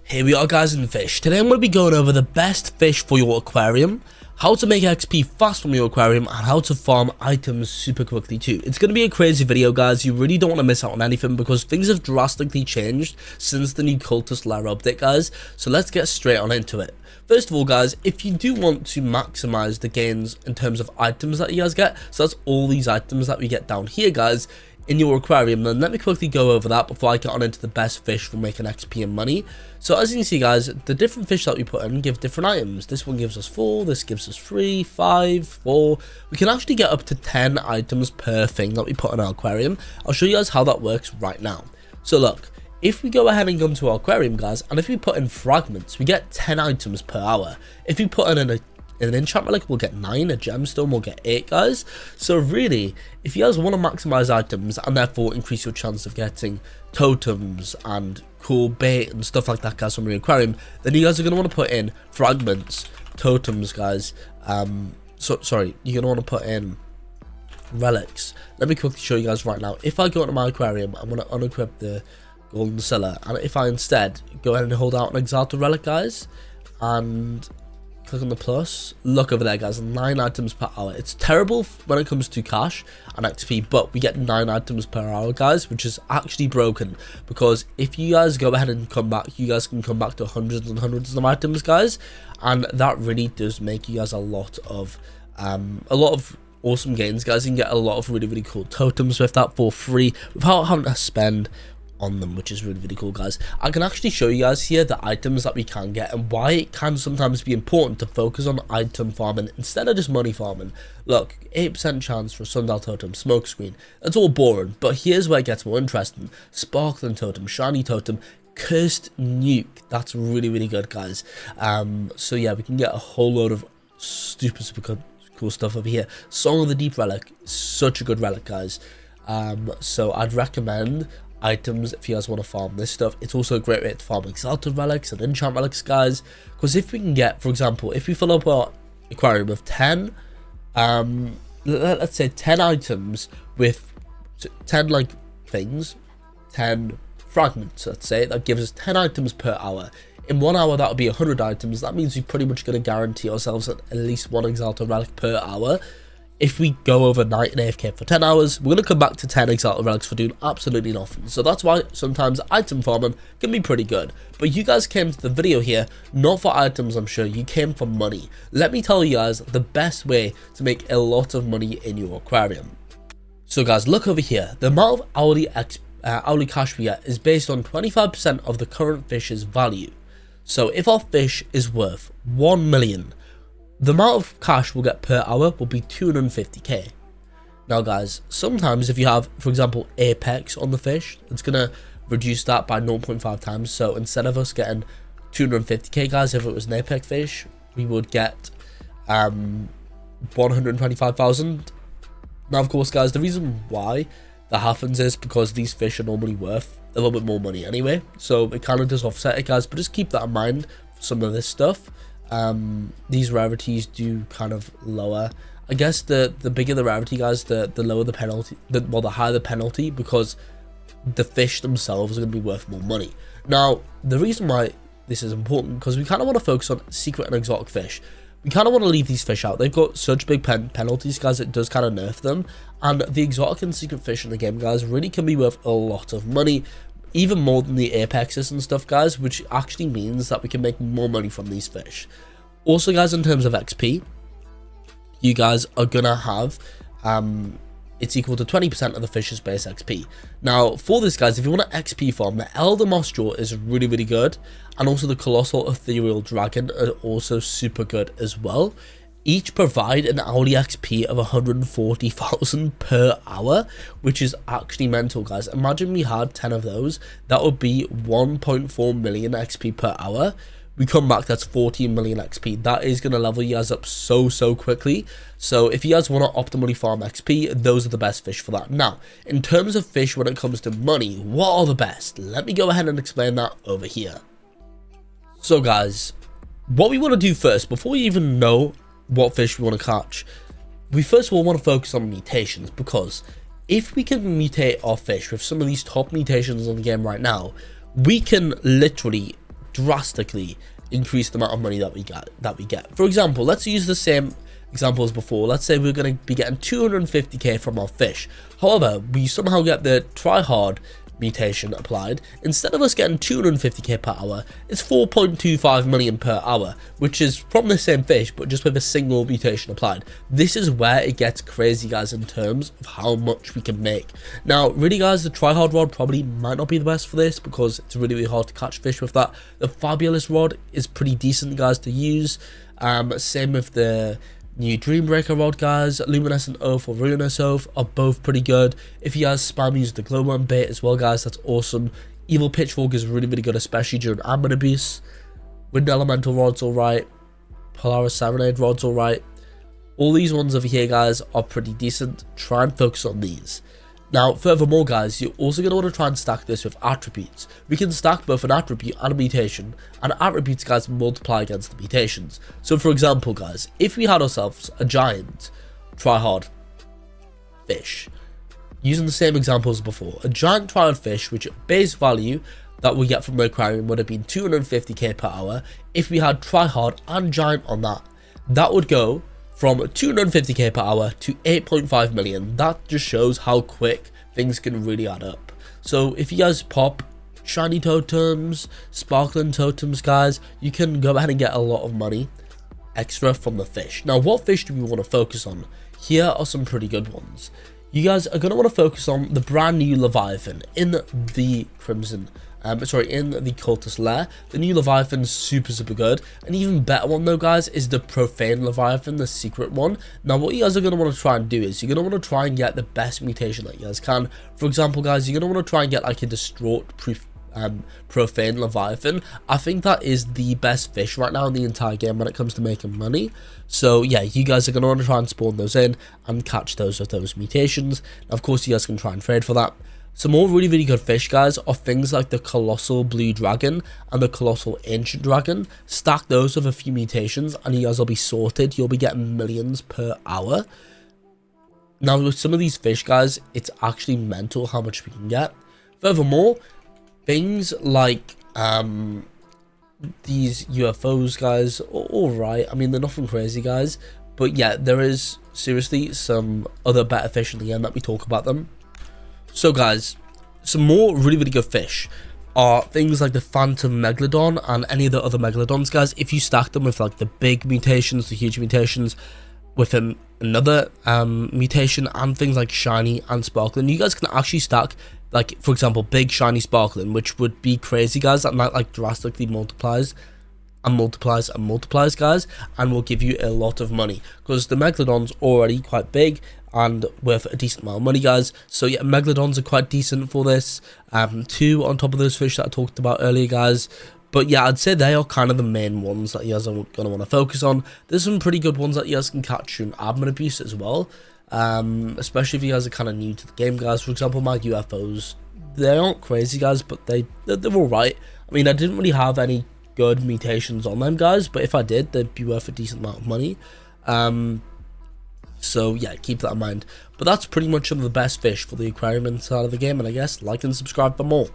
Here we are guys in Fisch. Today I'm going to be going over the best fish for your aquarium, how to make XP fast from your aquarium, and how to farm items super quickly too. It's going to be a crazy video guys, you really don't want to miss out on anything because things have drastically changed since the new cultist lair update guys, so let's get straight on into it. First of all guys, if you do want to maximize the gains in terms of items that you guys get, so that's all these items that we get down here guys, in your aquarium, then let me quickly go over that before I get on into the best fish for making XP and money. So as you can see guys, the different fish that we put in give different items. This one gives us 4, this gives us 3, 5, 4. We can actually get up to 10 items per thing that we put in our aquarium. I'll show you guys how that works right now. So look, if we go ahead and come to our aquarium guys, and if we put in fragments, we get 10 items per hour. If we put in an enchant relic, we'll get 9, a gemstone will get 8 guys. So really, if you guys want to maximize items and therefore increase your chance of getting totems and cool bait and stuff like that guys from your aquarium, then you guys are going to want to put in fragments, totems guys, sorry, you're going to want to put in relics. Let me quickly show you guys right now. If I go into my aquarium, I'm going to unequip the golden cellar, and if I instead go ahead and hold out an exalted relic guys and click on the plus, look over there guys, 9 items per hour. It's terrible when it comes to cash and XP, but we get 9 items per hour guys, which is actually broken, because if you guys go ahead and come back, you guys can come back to hundreds and hundreds of items guys, and that really does make you guys a lot of awesome gains guys. You can get a lot of really cool totems with that for free without having to spend on them, which is really cool guys. I can actually show you guys here the items that we can get and why it can sometimes be important to focus on item farming instead of just money farming. Look, 8% chance for a sundial totem, smoke screen, that's all boring, but here's where it gets more interesting. Sparkling totem, shiny totem, cursed nuke, that's really good guys. So yeah, we can get a whole load of super cool stuff over here. Song of the Deep relic, such a good relic guys. So I'd recommend items if you guys want to farm this stuff. It's also a great way to farm exalted relics and enchant relics guys, because if we can get, for example, if we fill up our aquarium with 10 let's say 10 items with 10 like things, 10 fragments, let's say, that gives us 10 items per hour. In 1 hour that would be 100 items. That means we're pretty much going to guarantee ourselves at least 1 exalted relic per hour. If we go overnight in AFK for 10 hours, we're going to come back to 10 exalted relics for doing absolutely nothing. So that's why sometimes item farming can be pretty good. But you guys came to the video here not for items, I'm sure. You came for money. Let me tell you guys the best way to make a lot of money in your aquarium. So guys, look over here. The amount of hourly cash we get is based on 25% of the current fish's value. So if our fish is worth 1 million, the amount of cash we'll get per hour will be 250k. Now guys, sometimes if you have, for example, apex on the fish, it's going to reduce that by 0.5 times. So instead of us getting 250k guys, if it was an apex fish, we would get 125,000. Now of course guys, the reason why that happens is because these fish are normally worth a little bit more money anyway, so it kind of does offset it guys, but just keep that in mind for some of this stuff. These rarities do kind of lower, I guess the bigger the rarity guys, the lower the penalty, the higher the penalty, because the fish themselves are going to be worth more money. Now the reason why this is important, because we kind of want to focus on secret and exotic fish. We kind of want to leave these fish out. They've got such big penalties guys, it does kind of nerf them, and the exotic and secret fish in the game guys really can be worth a lot of money, even more than the apexes and stuff guys, which actually means that we can make more money from these fish. Also guys, in terms of XP, you guys are gonna have it's equal to 20% of the fish's base XP. Now for this guys, if you want to XP farm, the Elder Moss Jaw is really good, and also the Colossal Ethereal Dragon are also super good as well. Each provide an hourly XP of 140,000 per hour, which is actually mental guys. Imagine we had 10 of those, that would be 1.4 million XP per hour. We come back, that's 14 million XP. That is going to level you guys up so quickly. So if you guys want to optimally farm XP, those are the best fish for that. Now, in terms of fish when it comes to money, what are the best? Let me go ahead and explain that over here. So guys, what we want to do first, before we even know what fish we want to catch, we first of all want to focus on mutations, because if we can mutate our fish with some of these top mutations in the game right now, we can literally drastically increase the amount of money that we get. For example, let's use the same example as before. Let's say we're going to be getting 250k from our fish. However, we somehow get the try hard mutation applied. Instead of us getting 250k per hour, it's 4.25 million per hour, which is from the same fish but just with a single mutation applied. This is where it gets crazy, guys, in terms of how much we can make. Now really, guys, the try hard rod probably might not be the best for this because it's really hard to catch fish with that. The fabulous rod is pretty decent, guys, to use. Same with the new Dreambreaker rod, guys. Luminescent Oath or Ruinous Oath are both pretty good. If you guys spam use the glowworm bait as well, guys, that's awesome. Evil Pitchfork is really good, especially during admin abuse. Wind Elemental rod's alright. Polaris Serenade rod's alright. All these ones over here, guys, are pretty decent. Try and focus on these. Now, furthermore, guys, you're also going to want to try and stack this with attributes. We can stack both an attribute and a mutation, and attributes, guys, multiply against the mutations. So, for example, guys, if we had ourselves a giant tryhard fish, using the same example as before, a giant tryhard fish, which base value that we get from the aquarium would have been 250k per hour. If we had tryhard and giant on that, that would go from 250k per hour to 8.5 million. That just shows how quick things can really add up. So if you guys pop shiny totems, sparkling totems, guys, you can go ahead and get a lot of money extra from the fish. Now, what fish do we want to focus on? Here are some pretty good ones. You guys are going to want to focus on the brand new Leviathan in the Crimson, in the Cultist Lair. The new Leviathan's super good. An even better one though, guys, is the Profane Leviathan, the secret one. Now what you guys are going to want to try and do is you're going to want to try and get the best mutation that you guys can. For example, guys, you're going to want to try and get like a Distraught Profane Leviathan. I think that is the best fish right now in the entire game when it comes to making money. So yeah, you guys are going to want to try and spawn those in and catch those with those mutations. Now, of course, you guys can try and trade for that. Some more really good fish, guys, are things like the Colossal Blue Dragon and the Colossal Ancient Dragon. Stack those with a few mutations and you guys will be sorted. You'll be getting millions per hour. Now, with some of these fish, guys, it's actually mental how much we can get. Furthermore, things like these UFOs, guys, alright. I mean, they're nothing crazy, guys. But yeah, there is seriously some other better fish in the end that we talk about them. So guys, some more really good fish are things like the Phantom Megalodon and any of the other Megalodons, guys. If you stack them with like the big mutations, the huge mutations, with another mutation and things like shiny and sparkling, you guys can actually stack, like, for example, big shiny sparkling, which would be crazy, guys. That might like drastically multiplies, guys, and will give you a lot of money because the Megalodon's already quite big and worth a decent amount of money, guys. So yeah, Megalodons are quite decent for this, too, on top of those fish that I talked about earlier, guys. But yeah, I'd say they are kind of the main ones that you guys are going to want to focus on. There's some pretty good ones that you guys can catch in admin abuse as well, especially if you guys are kind of new to the game, guys. For example, my UFOs, they aren't crazy, guys, but they're alright. I mean, I didn't really have any good mutations on them, guys, but if I did, they'd be worth a decent amount of money. So yeah, keep that in mind. But that's pretty much some of the best fish for the aquarium inside of the game, and I guess like and subscribe for more.